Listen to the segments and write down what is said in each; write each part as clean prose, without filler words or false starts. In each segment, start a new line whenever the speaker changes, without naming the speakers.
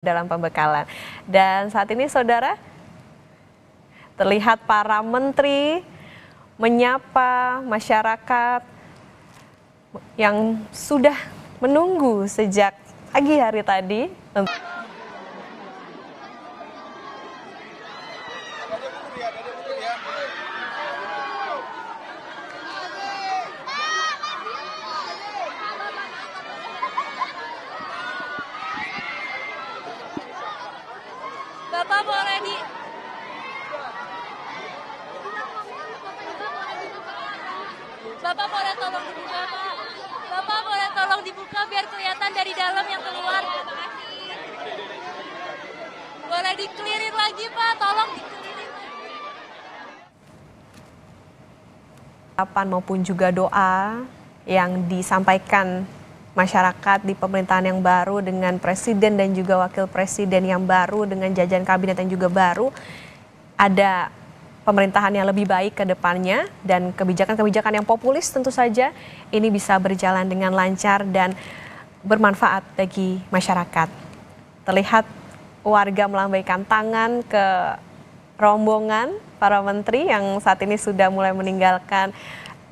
dalam pembekalan. Dan saat ini saudara, terlihat para menteri menyapa masyarakat yang sudah menunggu sejak pagi hari tadi.
Bapak boleh Bapak boleh tolong dibuka, Pak. Bapak boleh tolong dibuka biar kelihatan dari dalam yang keluar. Boleh dikelirin lagi, Pak. Tolong dikelirin lagi.
Harapan maupun juga doa yang disampaikan masyarakat di pemerintahan yang baru dengan presiden dan juga wakil presiden yang baru dengan jajaran kabinet yang juga baru, ada pemerintahan yang lebih baik ke depannya dan kebijakan-kebijakan yang populis tentu saja ini bisa berjalan dengan lancar dan bermanfaat bagi masyarakat. Terlihat warga melambaikan tangan ke rombongan para menteri yang saat ini sudah mulai meninggalkan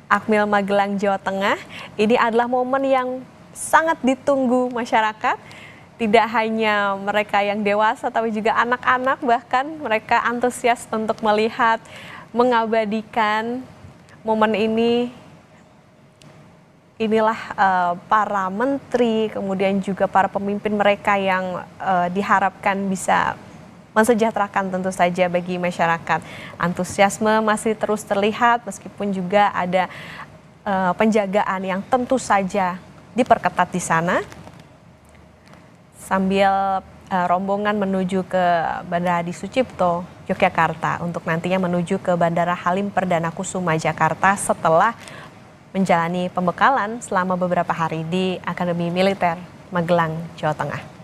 Akmil Magelang, Jawa Tengah. Ini adalah momen yang sangat ditunggu masyarakat, tidak hanya mereka yang dewasa tapi juga anak-anak, bahkan mereka antusias untuk melihat, mengabadikan momen ini. Inilah para menteri, kemudian juga para pemimpin mereka yang diharapkan bisa mensejahterakan tentu saja bagi masyarakat. Antusiasme masih terus terlihat meskipun juga ada penjagaan yang tentu saja diperketat di sana, sambil rombongan menuju ke Bandara Adi Sucipto, Yogyakarta untuk nantinya menuju ke Bandara Halim Perdana Kusuma, Jakarta setelah menjalani pembekalan selama beberapa hari di Akademi Militer Magelang, Jawa Tengah.